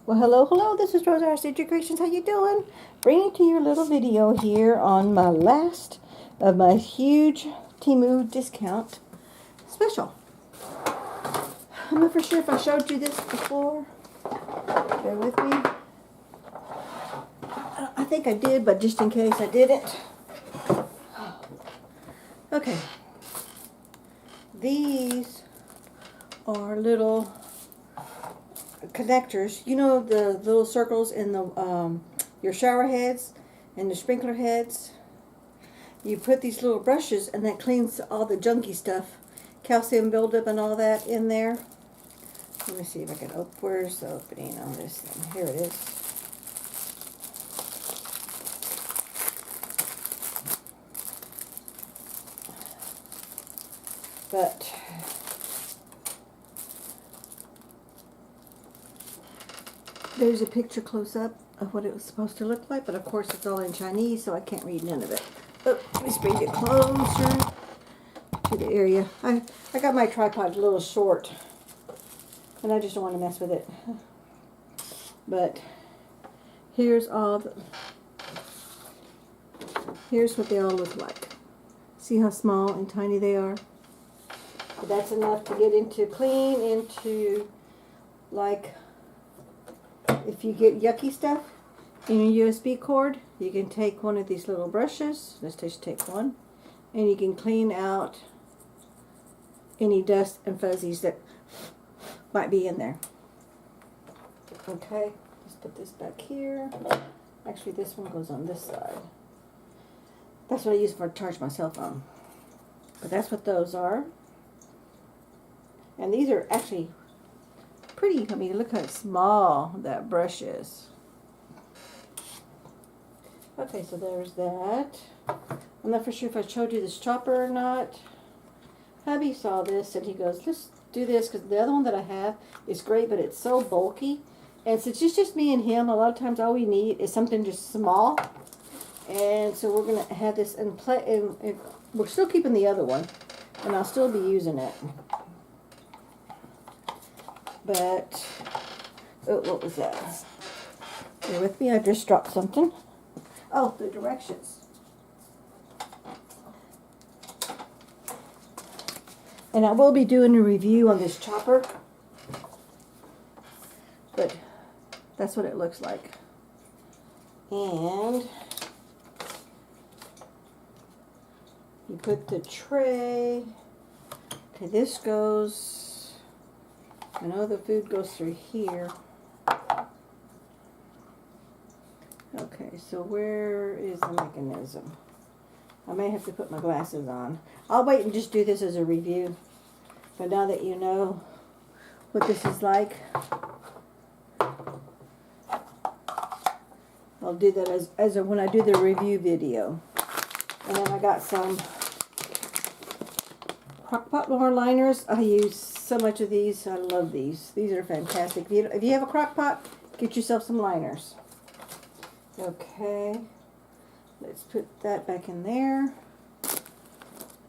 Well, hello, this is Rosa Creations. How you doing? Bringing to you a little video here on my last of my huge TEMU discount special. I'm not for sure if I showed you this before. Bear with me. I think I did, but just in case I didn't. Okay. These are little connectors. You know the little circles in the your shower heads and the sprinkler heads. You put these little brushes and that cleans all the junky stuff, calcium buildup and all that in there. Let me see if I can open. Where's the opening on this thing? Here it is. But there's a picture close up of what it was supposed to look like, but of course it's all in Chinese, so I can't read none of it. Oh, let me bring it closer to the area. I got my tripod a little short, and I just don't want to mess with it. But here's here's what they all look like. See how small and tiny they are? But that's enough to get into clean into, like, if you get yucky stuff in your USB cord, you can take one of these little brushes. Let's just take one, and you can clean out any dust and fuzzies that might be in there. Okay, let's put this back here. Actually, this one goes on this side. That's what I use for to charge my cell phone. But that's what those are. And these are actually pretty. I mean, look how small that brush is. Okay, so there's that. I'm not for sure if I showed you this chopper or not. Hubby saw this and he goes, let's do this, because the other one that I have is great, but it's so bulky. And since it's just me and him, a lot of times all we need is something just small. And so we're going to have this and play. And we're still keeping the other one, and I'll still be using it. But, oh, what was that? Bear with me, I just dropped something. Oh, the directions. And I will be doing a review on this chopper. But that's what it looks like. And you put the tray. Okay, this goes, I know the food goes through here. Okay, so where is the mechanism? I may have to put my glasses on. I'll wait and just do this as a review. But now that you know what this is like, I'll do that as when I do the review video. And then I got some crockpot more liners. I use so much of these. I love these. These are fantastic. If you have a crockpot, get yourself some liners. Okay, let's put that back in there.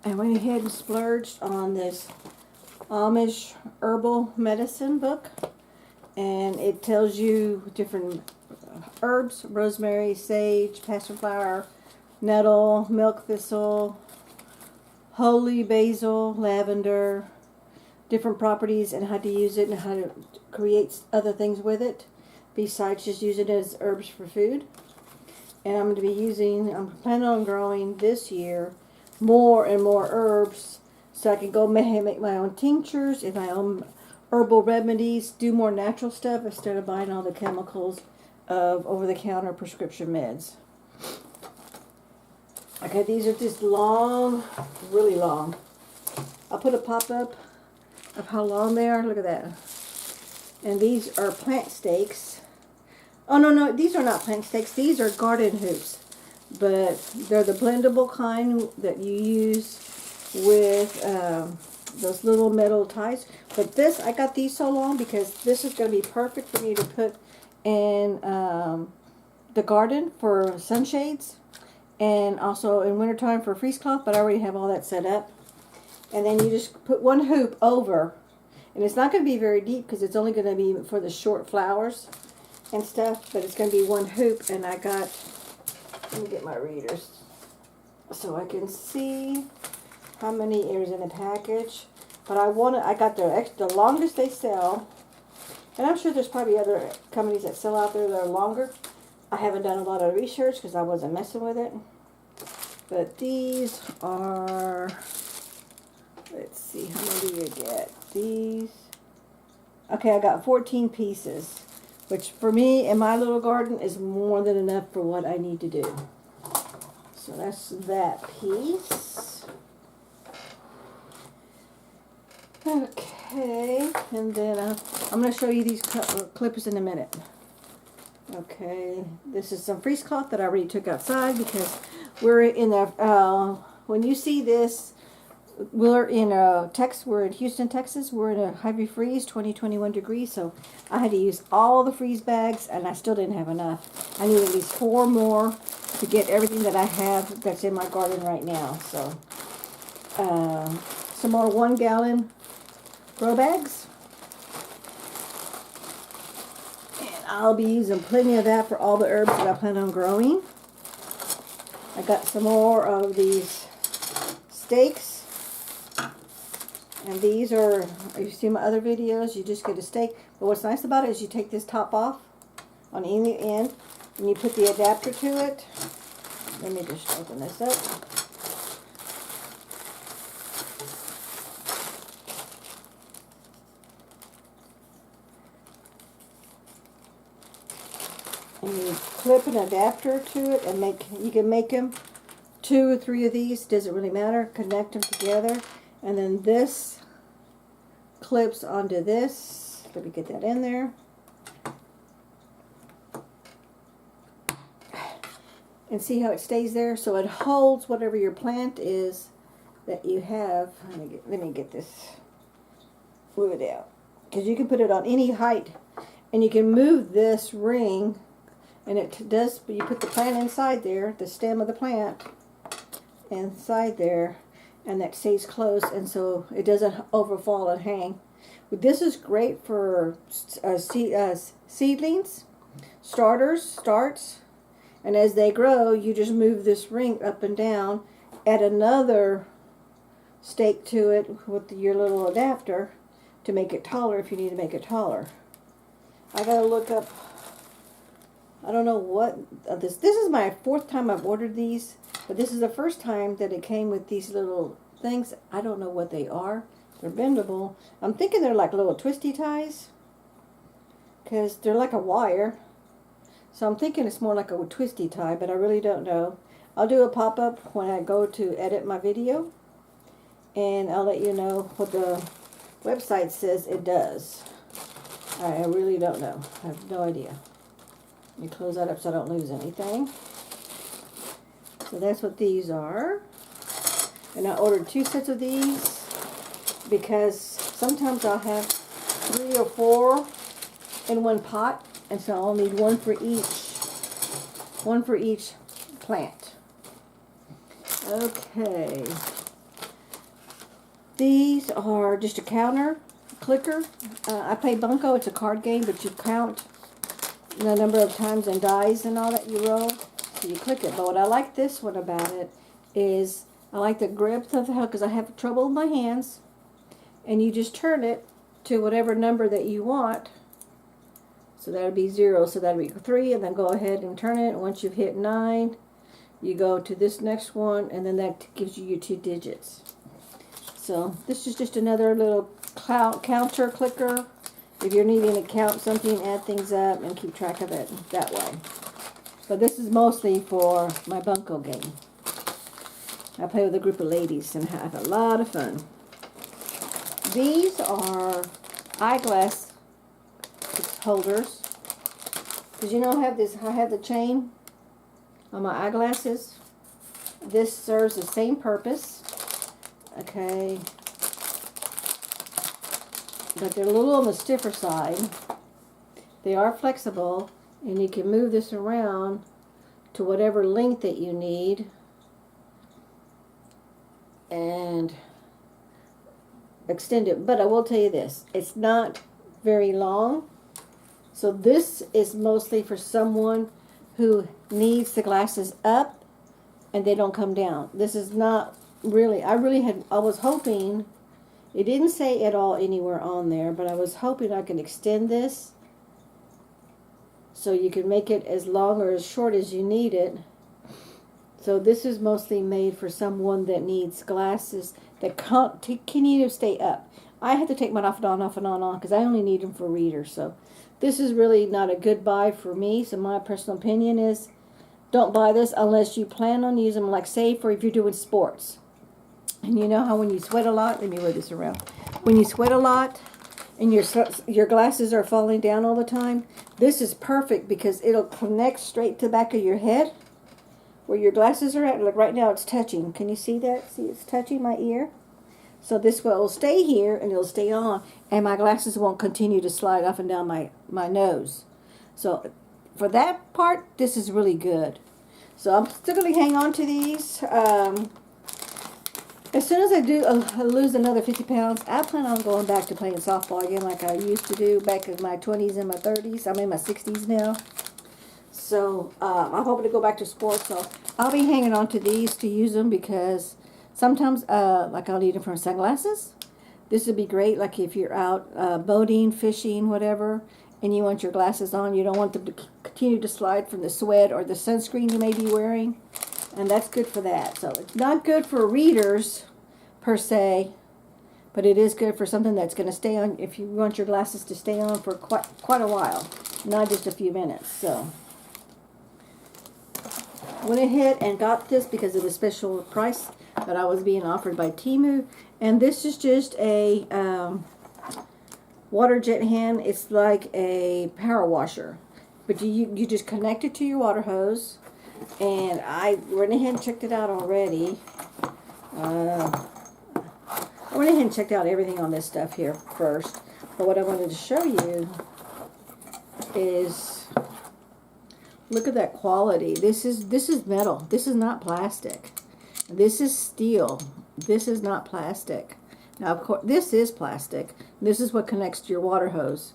I went ahead and splurged on this Amish herbal medicine book, and it tells you different herbs: rosemary, sage, passion flower, nettle, milk thistle, holy basil, lavender, different properties and how to use it and how to create other things with it besides just use it as herbs for food. And I'm planning on growing this year more and more herbs so I can go make my own tinctures and my own herbal remedies, do more natural stuff instead of buying all the chemicals of over-the-counter prescription meds. Okay, these are just long, really long. I'll put a pop-up of how long they are. Look at that. And these are plant stakes. Oh, no, these are not plant stakes. These are garden hoops. But they're the blendable kind that you use with those little metal ties. But this, I got these so long because this is going to be perfect for me to put in the garden for sunshades. And also in wintertime for freeze cloth. But I already have all that set up. And then you just put one hoop over. And it's not going to be very deep because it's only going to be for the short flowers. and stuff, but it's going to be one hoop, and I got, let me get my readers so I can see how many is in the package. But I got the longest they sell, and I'm sure there's probably other companies that sell out there that are longer. I haven't done a lot of research because I wasn't messing with it. But these are, let's see, how many do you get? These, okay, I got 14 pieces, which for me in my little garden is more than enough for what I need to do. So that's that piece. Okay, and then I'm going to show you these clippers in a minute. Okay, this is some freeze cloth that I already took outside because we're in the, when you see this, we're in Houston, Texas. We're in a heavy freeze, 21 degrees, so I had to use all the freeze bags, and I still didn't have enough. I need at least 4 more to get everything that I have that's in my garden right now. So, some more 1 gallon grow bags. And I'll be using plenty of that for all the herbs that I plan on growing. I got some more of these stakes. And these are, you see my other videos, you just get a stake. But what's nice about it is you take this top off on any end and you put the adapter to it. Let me just open this up. And you clip an adapter to it and you can make them 2 or 3 of these, doesn't really matter, connect them together. And then this clips onto this. Let me get that in there. And see how it stays there? So it holds whatever your plant is that you have. Let me get this, move it out. Because you can put it on any height. And you can move this ring. And it does, you put the plant inside there, the stem of the plant inside there. And that stays close, and so it doesn't overfall and hang. This is great for seedlings, starts, and as they grow, you just move this ring up and down, add another stake to it with your little adapter to make it taller if you need to make it taller. I gotta look up, I don't know what, this is my 4th time I've ordered these. But this is the first time that it came with these little things. I don't know what they are. They're bendable. I'm thinking they're like little twisty ties. Because they're like a wire. So I'm thinking it's more like a twisty tie, but I really don't know. I'll do a pop-up when I go to edit my video. And I'll let you know what the website says it does. I really don't know. I have no idea. Let me close that up so I don't lose anything. So that's what these are. And I ordered 2 sets of these because sometimes I'll have 3 or 4 in one pot, and so I'll need one for each plant. Okay. These are just a counter clicker. I play Bunko. It's a card game, but you count the number of times and dice and all that you roll. You click it. But what I like this one about it is I like the grip of the hell because I have trouble with my hands, and you just turn it to whatever number that you want. So that would be 0, so that would be 3, and then go ahead and turn it. Once you've hit 9, you go to this next one, and then that gives you your 2 digits. So this is just another little counter clicker if you're needing to count something, add things up, and keep track of it that way. But this is mostly for my Bunko game. I play with a group of ladies and have a lot of fun. These are eyeglass holders. Because you know I have the chain on my eyeglasses. This serves the same purpose. Okay. But they're a little on the stiffer side. They are flexible. And you can move this around to whatever length that you need and extend it. But I will tell you this, it's not very long. So this is mostly for someone who needs the glasses up and they don't come down. This is not really, I was hoping, it didn't say at all anywhere on there, but I was hoping I could extend this so you can make it as long or as short as you need it. So this is mostly made for someone that needs glasses that can stay up. I had to take mine off and on, because I only need them for readers. So this is really not a good buy for me. So my personal opinion is don't buy this unless you plan on using them, like say for if you're doing sports. And you know how when you sweat a lot, let me wear this around. When you sweat a lot and your glasses are falling down all the time, this is perfect because it'll connect straight to the back of your head where your glasses are at. Like right now it's touching. Can you see that? See, it's touching my ear. So this will stay here and it'll stay on, and my glasses won't continue to slide up and down my nose. So for that part, this is really good. So I'm still going to hang on to these. As soon as I do lose another 50 pounds, I plan on going back to playing softball again like I used to do back in my 20s and my 30s. I'm in my 60s now. So I'm hoping to go back to sports. So I'll be hanging on to these to use them because sometimes like I'll need them for sunglasses. This would be great like if you're out boating, fishing, whatever, and you want your glasses on. You don't want them to continue to slide from the sweat or the sunscreen you may be wearing. And that's good for that. So it's not good for readers per se, but it is good for something that's going to stay on if you want your glasses to stay on for quite a while, not just a few minutes. So went ahead and got this because of the special price that I was being offered by TEMU. And this is just a water jet hand. It's like a power washer, but you just connect it to your water hose. And I went ahead and checked it out already. I went ahead and checked out everything on this stuff here first. But what I wanted to show you is, look at that quality. This is metal. This is not plastic. This is steel. This is not plastic. Now, of course, this is plastic. This is what connects to your water hose.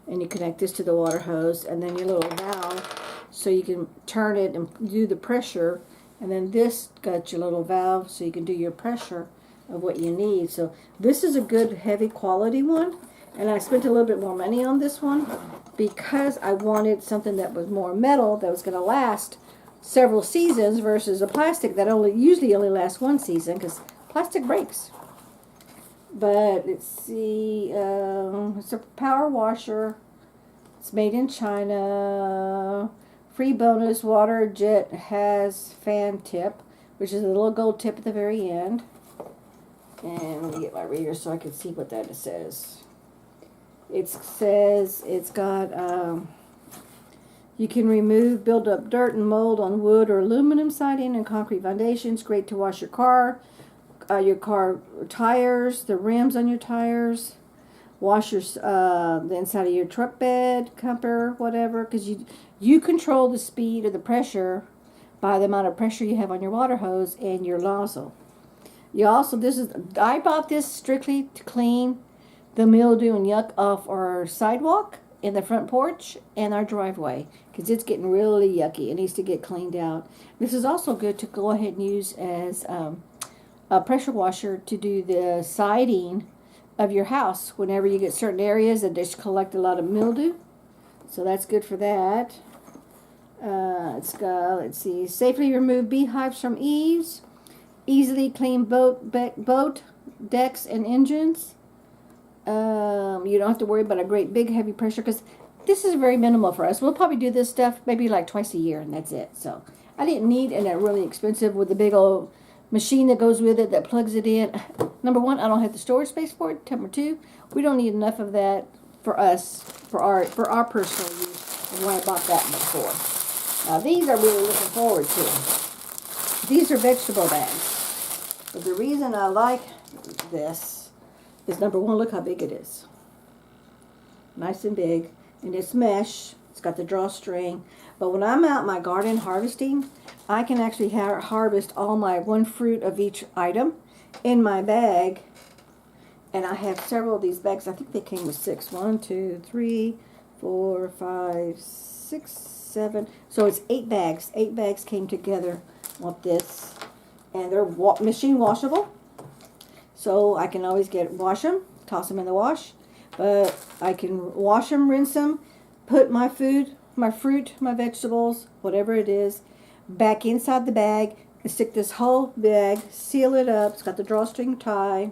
And you connect this to the water hose, and then your little valve, so you can turn it and do the pressure. And then this got your little valve, so you can do your pressure of what you need. So this is a good, heavy quality one. And I spent a little bit more money on this one because I wanted something that was more metal, that was going to last several seasons versus a plastic that usually only lasts one season because plastic breaks. But let's see, it's a power washer. It's made in China. Free bonus, water jet has fan tip, which is a little gold tip at the very end. And let me get my reader so I can see what that says. It says it's got, you can remove build up dirt and mold on wood or aluminum siding and concrete foundations. Great to wash your car tires, the rims on your tires, wash the inside of your truck bed, camper, whatever, because you control the speed or the pressure by the amount of pressure you have on your water hose and your nozzle. I bought this strictly to clean the mildew and yuck off our sidewalk in the front porch and our driveway because it's getting really yucky. It needs to get cleaned out. This is also good to go ahead and use as a pressure washer to do the siding of your house whenever you get certain areas that just collect a lot of mildew. So that's good for that. It's got, let's see, safely remove beehives from eaves, easily clean boat decks and engines. You don't have to worry about a great big heavy pressure because this is very minimal for us. We'll probably do this stuff maybe like twice a year and that's it. So I didn't need a really expensive with the big old machine that goes with it that plugs it in. Number one, I don't have the storage space for it. Number two, we don't need enough of that for us, for our personal use. And why I bought that before. Now these I'm really looking forward to. These are vegetable bags. But the reason I like this is number one, look how big it is. Nice and big. And it's mesh. It's got the drawstring. But when I'm out in my garden harvesting, I can actually harvest all my one fruit of each item in my bag. And I have several of these bags. I think they came with 6. 1, 2, 3, 4, 5, 6, 7. So it's 8 bags. 8 bags came together with this. And they're machine washable. So I can always wash them, toss them in the wash. But I can wash them, rinse them, put my food, my fruit, my vegetables, whatever it is, back inside the bag, and stick this whole bag, seal it up. It's got the drawstring tie.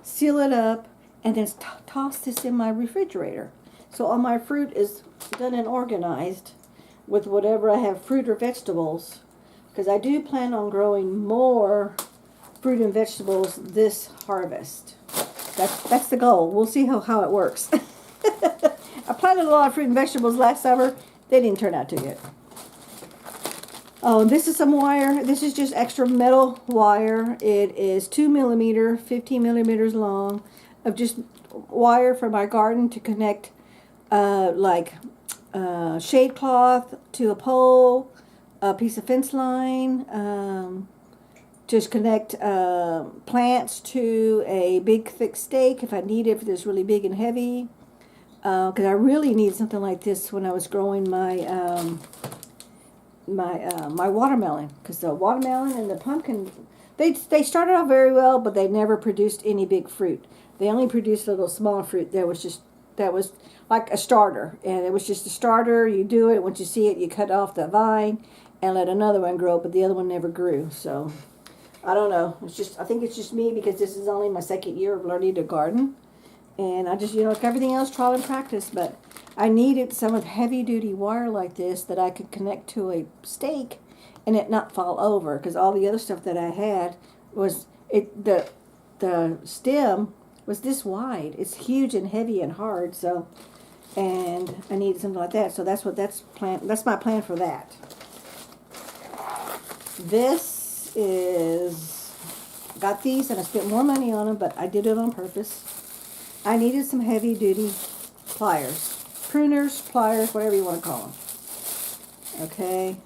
Seal it up, and then toss this in my refrigerator. So all my fruit is done and organized with whatever I have, fruit or vegetables. Because I do plan on growing more fruit and vegetables this harvest. That's the goal. We'll see how it works. I planted a lot of fruit and vegetables last summer. They didn't turn out too good. Oh, this is some wire. This is just extra metal wire. It is 2 millimeter, 15 millimeters long, of just wire for my garden to connect shade cloth to a pole, a piece of fence line, just connect plants to a big thick stake if I need it, if it's really big and heavy. Because I really need something like this when I was growing my my watermelon. Because the watermelon and the pumpkin, they started off very well, but they never produced any big fruit. They only produced little small fruit. That was like a starter, and it was just a starter. You do it, once you see it, you cut off the vine and let another one grow, but the other one never grew. So I don't know. I think it's just me, because this is only my second year of learning to garden. And I just, like everything else, trial and practice. But I needed some heavy-duty wire like this that I could connect to a stake and it not fall over. Because all the other stuff that I had was, the stem was this wide. It's huge and heavy and hard. So, and I needed something like that. So that's my plan for that. This is, got these and I spent more money on them, but I did it on purpose. I needed some heavy duty pliers, pruners, pliers, whatever you want to call them. Okay,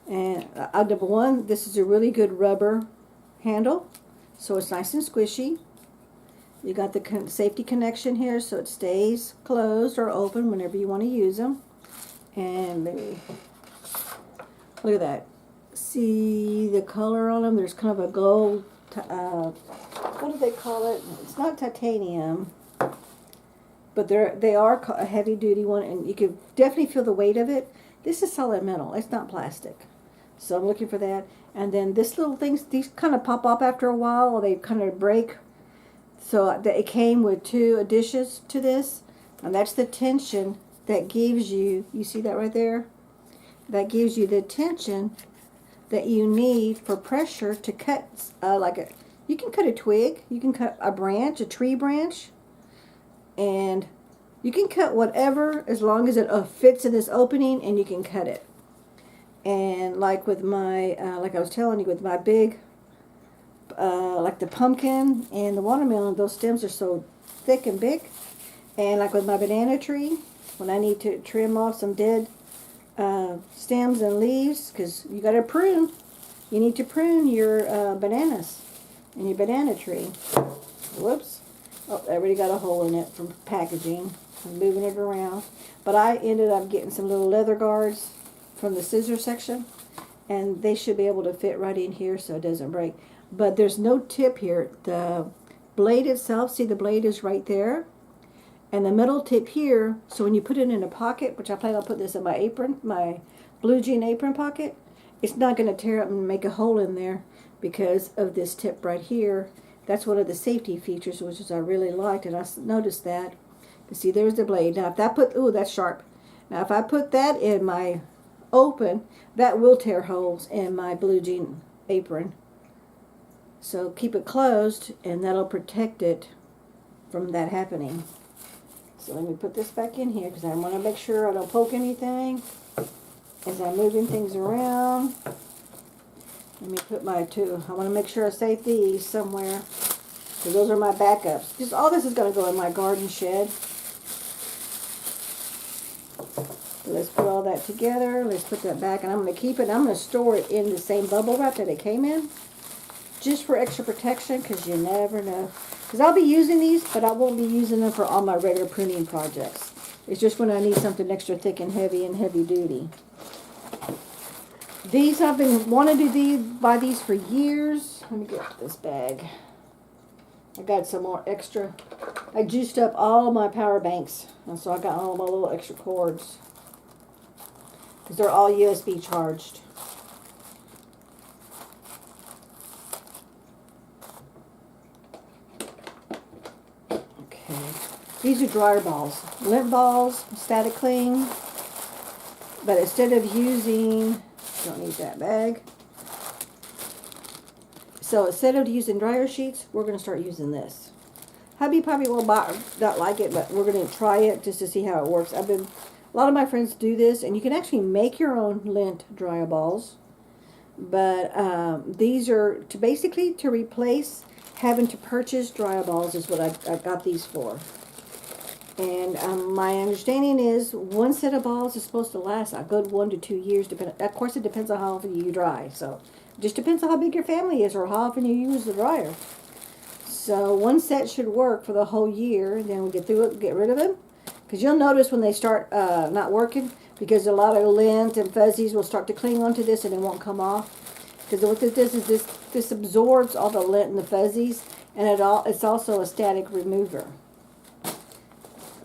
and number one, this is a really good rubber handle, so it's nice and squishy. You got the safety connection here, so it stays closed or open whenever you want to use them. And maybe, look at that. See the color on them? There's kind of a gold, what do they call it? It's not titanium, but they are a heavy duty one, and you can definitely feel the weight of it. This is solid metal. It's not plastic. So I'm looking for that. And then this little things, these kind of pop up after a while, or they kind of break. So it came with 2 additions to this, and that's the tension that gives you see that right there? That gives you the tension that you need for pressure to cut, you can cut a twig, you can cut a branch, a tree branch, and you can cut whatever as long as it fits in this opening, and you can cut it. And like with my, like I was telling you, with my big, like the pumpkin and the watermelon, those stems are so thick and big. And like with my banana tree, when I need to trim off some dead stems and leaves, because you got to prune. You need to prune your bananas and your banana tree. Whoops. Oh, I already got a hole in it from packaging. I'm moving it around. But I ended up getting some little leather guards from the scissor section, and they should be able to fit right in here so it doesn't break. But there's no tip here. The blade itself, see the blade is right there. And the metal tip here, so when you put it in a pocket, which I plan on putting this in my apron, my blue jean apron pocket, it's not going to tear up and make a hole in there because of this tip right here. That's one of the safety features, which is I really liked, and I noticed that. You see, there's the blade. Now, if that that's sharp. Now, if I put that in my open, that will tear holes in my blue jean apron. So keep it closed, and that'll protect it from that happening. So let me put this back in here because I want to make sure I don't poke anything as I'm moving things around. Let me put my 2. I want to make sure I save these somewhere because those are my backups. Just all this is going to go in my garden shed. So let's put all that together. Let's put that back, and I'm going to keep it. I'm going to store it in the same bubble wrap that it came in, just for extra protection, because you never know. Because I'll be using these, but I won't be using them for all my regular pruning projects. It's just when I need something extra thick and heavy duty. These, I've been wanting to buy these for years. Let me get this bag. I got some more extra. I juiced up all my power banks, and so I got all my little extra cords because they're all USB charged. Okay, these are dryer balls, lint balls, static cling. But instead of using, don't need that bag. So instead of using dryer sheets, we're going to start using this. Hubby probably will not like it, but we're going to try it just to see how it works. A lot of my friends do this, and you can actually make your own lint dryer balls. But these are basically to replace having to purchase dryer balls is what I got these for. And my understanding is one set of balls is supposed to last a good 1 to 2 years. Of course, it depends on how often you dry. So it just depends on how big your family is or how often you use the dryer. So one set should work for the whole year. Then we'll get through it, get rid of them. Because you'll notice when they start not working, because a lot of lint and fuzzies will start to cling onto this and it won't come off. Because what this is, this absorbs all the lint and the fuzzies, and it's also a static remover.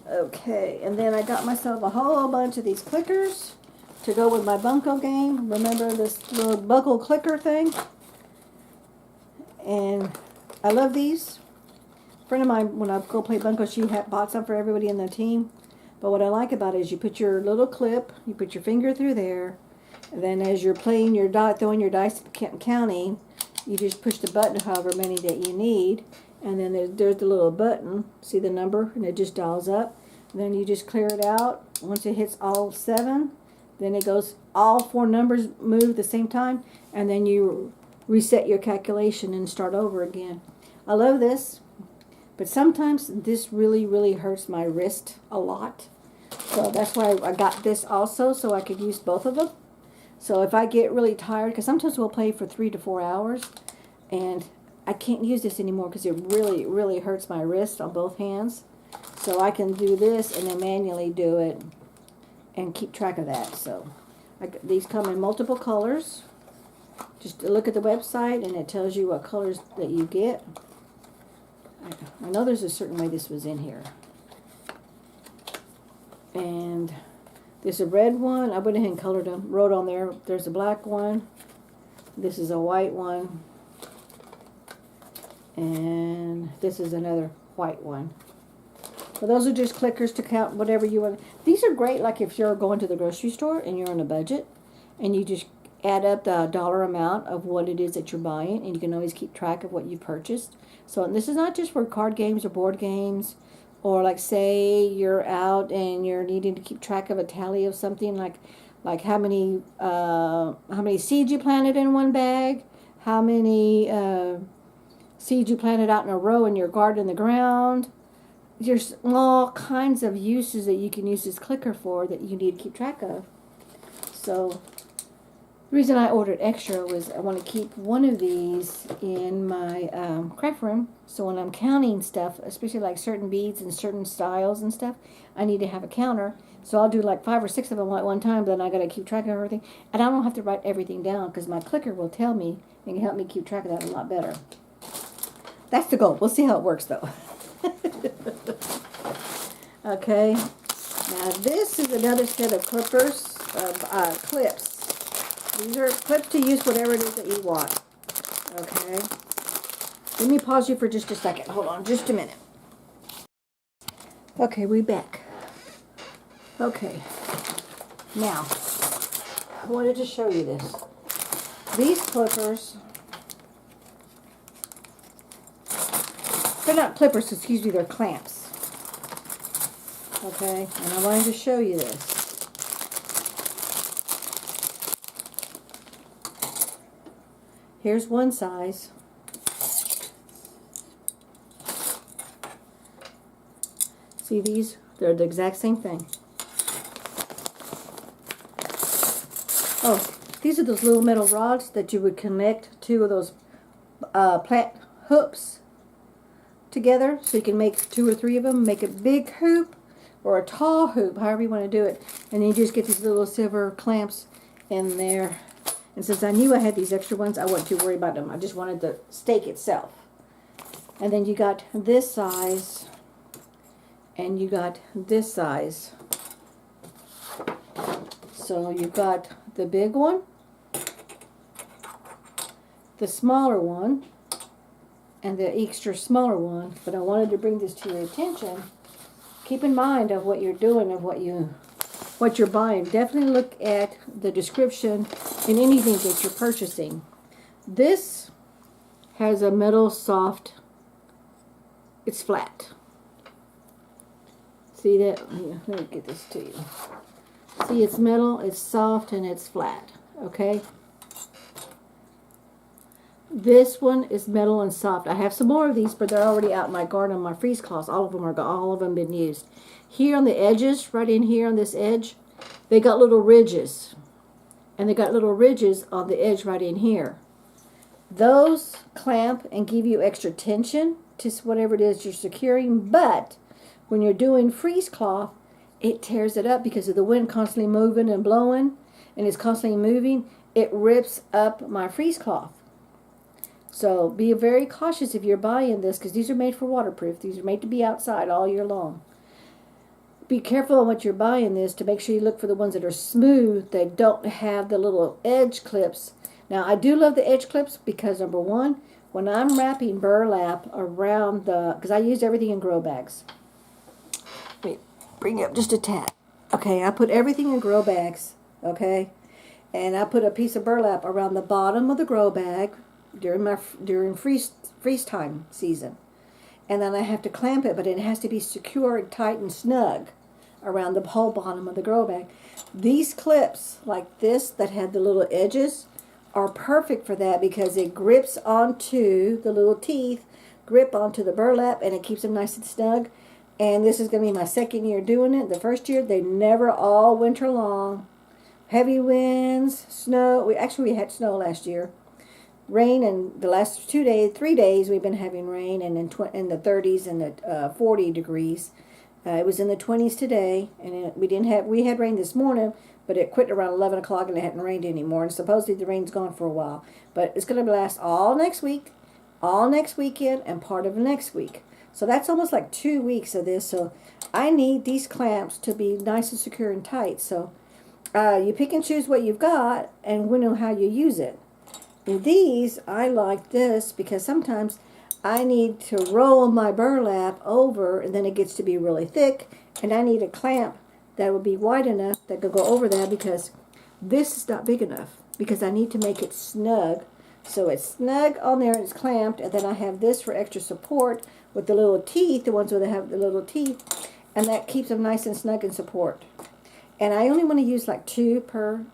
Okay, and then I got myself a whole bunch of these clickers to go with my bunco game. Remember this little buckle clicker thing? And I love these. A friend of mine, when I go play bunco, she bought some for everybody in the team. But what I like about it is you put your little clip, you put your finger through there, and then as you're playing your throwing your dice, counting, you just push the button however many that you need. And then there's the little button, see the number, and it just dials up. And then you just clear it out. Once it hits all 7, then it goes, all 4 numbers move at the same time, and then you reset your calculation and start over again. I love this, but sometimes this really, really hurts my wrist a lot. So that's why I got this also, so I could use both of them. So if I get really tired, because sometimes we'll play for 3 to 4 hours, and I can't use this anymore because it really, really hurts my wrist on both hands. So I can do this and then manually do it and keep track of that. So these come in multiple colors. Just look at the website and it tells you what colors that you get. I know there's a certain way this was in here. And there's a red one. I went ahead and colored them. Wrote on there. There's a black one. This is a white one. And this is another white one. So those are just clickers to count whatever you want. These are great like if you're going to the grocery store and you're on a budget and you just add up the dollar amount of what it is that you're buying, and you can always keep track of what you purchased. So this is not just for card games or board games, or like say you're out and you're needing to keep track of a tally of something like how many seeds you planted in one bag, how many seeds you planted out in a row in your garden in the ground. There's all kinds of uses that you can use this clicker for that you need to keep track of. So the reason I ordered extra was I want to keep one of these in my craft room. So when I'm counting stuff, especially like certain beads and certain styles and stuff, I need to have a counter. So I'll do like 5 or 6 of them at one time, but then I got to keep track of everything. And I don't have to write everything down because my clicker will tell me and can help me keep track of that a lot better. That's the goal. We'll see how it works though. Okay, now this is another set of clips. These are clips to use whatever it is that you want. Okay, let me pause you for just a second. Hold on just a minute. Okay, we're back. Okay, now I wanted to show you this. These clippers, they're not clippers, excuse me, they're clamps. Okay, and I wanted to show you this. Here's one size. See these? They're the exact same thing. Oh, these are those little metal rods that you would connect two of those plant hoops together, so you can make 2 or 3 of them, make a big hoop, or a tall hoop, however you want to do it. And then you just get these little silver clamps in there. And since I knew I had these extra ones, I wasn't too worried about them. I just wanted the stake itself. And then you got this size, and you got this size. So you've got the big one, the smaller one, and the extra smaller one. But I wanted to bring this to your attention. Keep in mind of what you're doing, of what you're buying. Definitely look at the description in anything that you're purchasing. This has a metal soft, it's flat. See that? Let me get this to you. See, it's metal, it's soft, and it's flat. Okay? This one is metal and soft. I have some more of these, but they're already out in my garden on my freeze cloths. All of them been used. Here on the edges, right in here on this edge, they got little ridges. And they got little ridges on the edge right in here. Those clamp and give you extra tension to whatever it is you're securing, but when you're doing freeze cloth, it tears it up because of the wind constantly moving and blowing, and it's constantly moving. It rips up my freeze cloth. So be very cautious if you're buying this, because these are made for waterproof. These are made to be outside all year long. Be careful on what you're buying this to make sure you look for the ones that are smooth, that don't have the little edge clips. Now, I do love the edge clips because, number one, when I'm wrapping burlap around because I use everything in grow bags. Let me bring it up just a tad. Okay, I put everything in grow bags, okay? And I put a piece of burlap around the bottom of the grow bag during freeze time season. And then I have to clamp it, but it has to be secure and tight and snug around the whole bottom of the grow bag. These clips, like this, that had the little edges, are perfect for that because it grips onto the little teeth, grip onto the burlap, and it keeps them nice and snug. And this is going to be my second year doing it. The first year, they never all winter long. Heavy winds, snow. We had snow last year. Rain, and the last 3 days we've been having rain, and in the 30s and the 40 degrees. It was in the 20s today, and we had rain this morning, but it quit around 11 o'clock and it hadn't rained anymore. And supposedly the rain's gone for a while, but it's going to last all next week, all next weekend, and part of next week. So that's almost like 2 weeks of this. So I need these clamps to be nice and secure and tight. So you pick and choose what you've got and know how you use it. And these, I like this because sometimes I need to roll my burlap over, and then it gets to be really thick, and I need a clamp that will be wide enough that could go over that, because this is not big enough, because I need to make it snug. So it's snug on there and it's clamped, and then I have this for extra support with the little teeth, the ones where they have the little teeth, and that keeps them nice and snug and support. And I only want to use like 2 per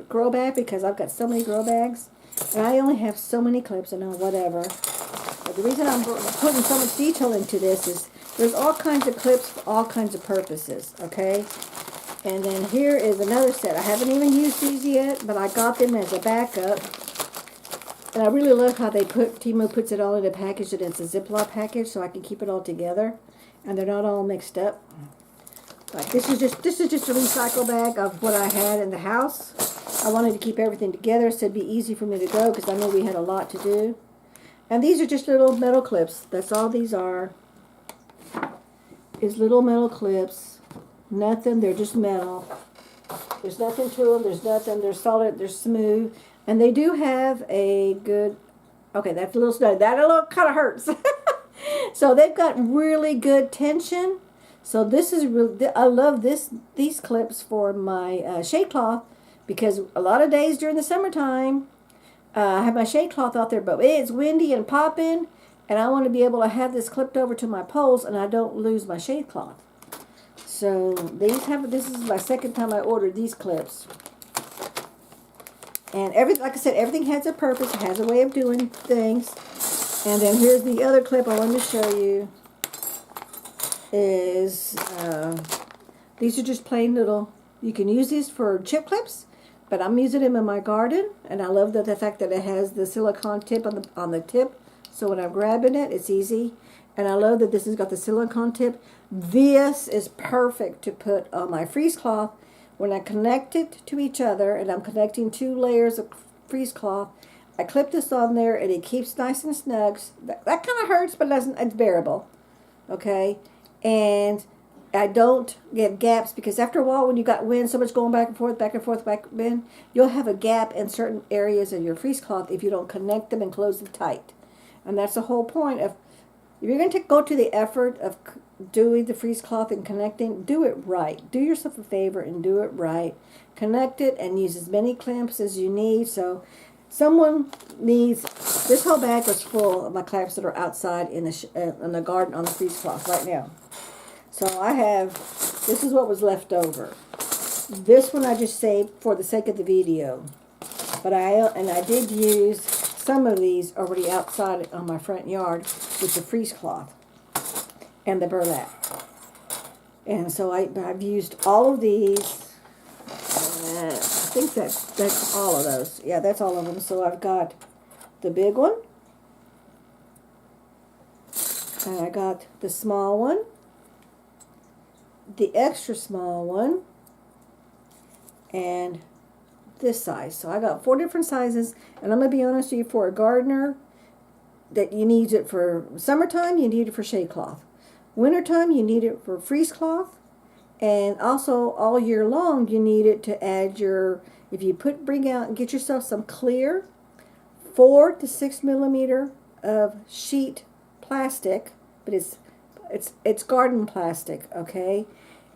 grow bag because I've got so many grow bags. And I only have so many clips, and whatever. But the reason I'm putting so much detail into this is there's all kinds of clips for all kinds of purposes, okay? And then here is another set. I haven't even used these yet, but I got them as a backup. And I really love how TEMU puts it all in a package, and it's a Ziploc package, so I can keep it all together. And they're not all mixed up. Like this is just a recycle bag of what I had in the house. I wanted to keep everything together so it'd be easy for me to go because I know we had a lot to do. And these are just little metal clips. That's all these are. Is little metal clips. Nothing. They're just metal. There's nothing to them. There's nothing. They're solid. They're smooth. And they do have a good... Okay, that's a little snug. That a little kind of hurts. So they've got really good tension. So this is really... I love these clips for my shade cloth. Because a lot of days during the summertime, I have my shade cloth out there, but it's windy and popping, and I want to be able to have this clipped over to my poles, and I don't lose my shade cloth. So this is my second time I ordered these clips. And like I said, everything has a purpose, it has a way of doing things. And then here's the other clip I wanted to show you. These are just plain little, you can use these for chip clips. But I'm using them in my garden, and I love the fact that it has the silicone tip on the tip. So when I'm grabbing it, it's easy. And I love that this has got the silicone tip. This is perfect to put on my freeze cloth. When I connect it to each other, and I'm connecting 2 layers of freeze cloth, I clip this on there and it keeps nice and snug. That kind of hurts, but it's bearable. Okay? And I don't get gaps, because after a while, when you got wind, so much going back and forth, back and forth, back and forth, you'll have a gap in certain areas of your freeze cloth if you don't connect them and close them tight. And that's the whole point of, if you're going to go to the effort of doing the freeze cloth and connecting, do it right. Do yourself a favor and do it right. Connect it and use as many clamps as you need. So someone needs, this whole bag was full of my clamps that are outside in the garden on the freeze cloth right now. So I have, this is what was left over. This one I just saved for the sake of the video. But I did use some of these already outside on my front yard with the freeze cloth and the burlap. And so I've used all of these. I think that's all of those. Yeah, that's all of them. So I've got the big one. And I got the small one. The extra small one. And this size. So I got 4 different sizes, and I'm going to be honest with you, for a gardener, that you need it for summertime, you need it for shade cloth. Wintertime, you need it for freeze cloth, and also all year long, you need it to add your, if you bring out and get yourself some clear 4 to 6 millimeter of sheet plastic, but it's garden plastic, okay?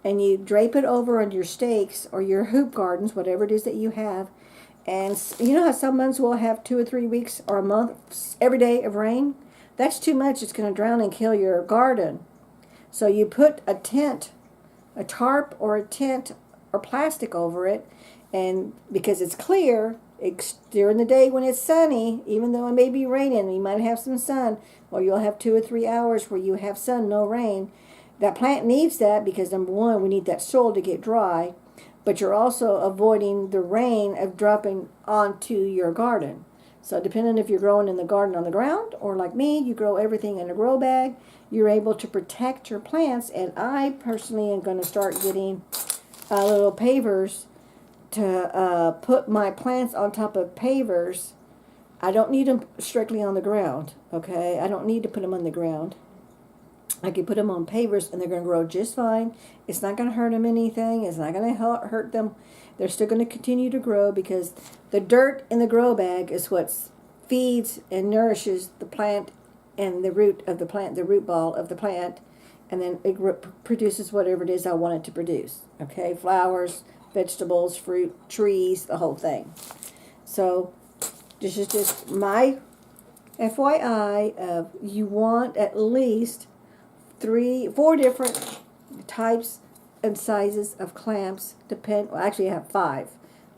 And you drape it over on your stakes or your hoop gardens, whatever it is that you have. And you know how some months will have 2 or 3 weeks or a month every day of rain? That's too much. It's going to drown and kill your garden. So you put a tent, a tarp or a tent or plastic over it, and because it's clear, during the day when it's sunny, even though it may be raining, you might have some sun, or you'll have 2 or 3 hours where you have sun, no rain. That plant needs that because, number one, we need that soil to get dry, but you're also avoiding the rain of dropping onto your garden. So depending if you're growing in the garden on the ground, or like me, you grow everything in a grow bag, you're able to protect your plants. And I personally am going to start getting little pavers to put my plants on top of pavers. I don't need them strictly on the ground, okay? I don't need to put them on the ground. I can put them on pavers and they're going to grow just fine. It's not going to hurt them anything. It's not going to hurt them. They're still going to continue to grow, because the dirt in the grow bag is what feeds and nourishes the plant and the root of the plant, the root ball of the plant, and then it produces whatever it is I want it to produce. Okay, flowers, vegetables, fruit, trees, the whole thing. So this is just my FYI of, you want at least 4 different types and sizes of clamps. Well, actually I have 5.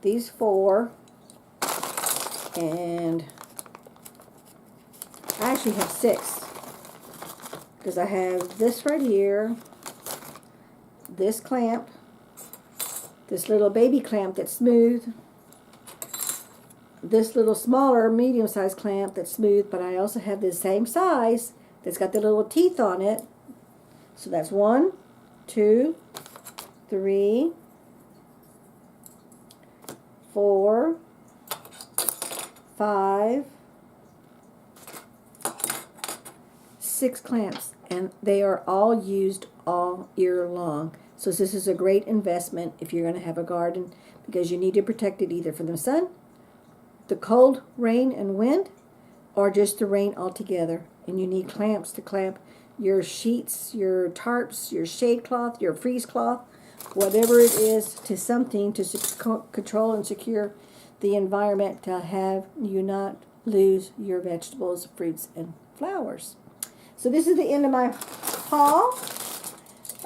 These 4, and I actually have 6, because I have this right here, this clamp, this little baby clamp that's smooth, this little smaller medium-sized clamp that's smooth, but I also have this same size that's got the little teeth on it. So that's 1, 2, 3, 4, 5, 6 clamps, and they are all used all year long. So this is a great investment if you're going to have a garden, because you need to protect it either from the sun, the cold, rain, and wind, or just the rain altogether. And you need clamps to clamp your sheets, your tarps, your shade cloth, your freeze cloth, whatever it is, to something to control and secure the environment, to have you not lose your vegetables, fruits, and flowers. So this is the end of my haul.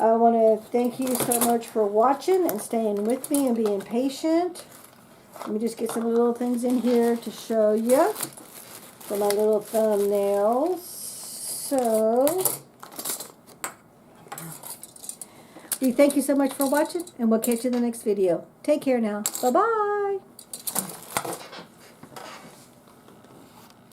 I want to thank you so much for watching and staying with me and being patient. Let me just get some little things in here to show you for my little thumbnails. So, we thank you so much for watching, and we'll catch you in the next video. Take care now. Bye-bye.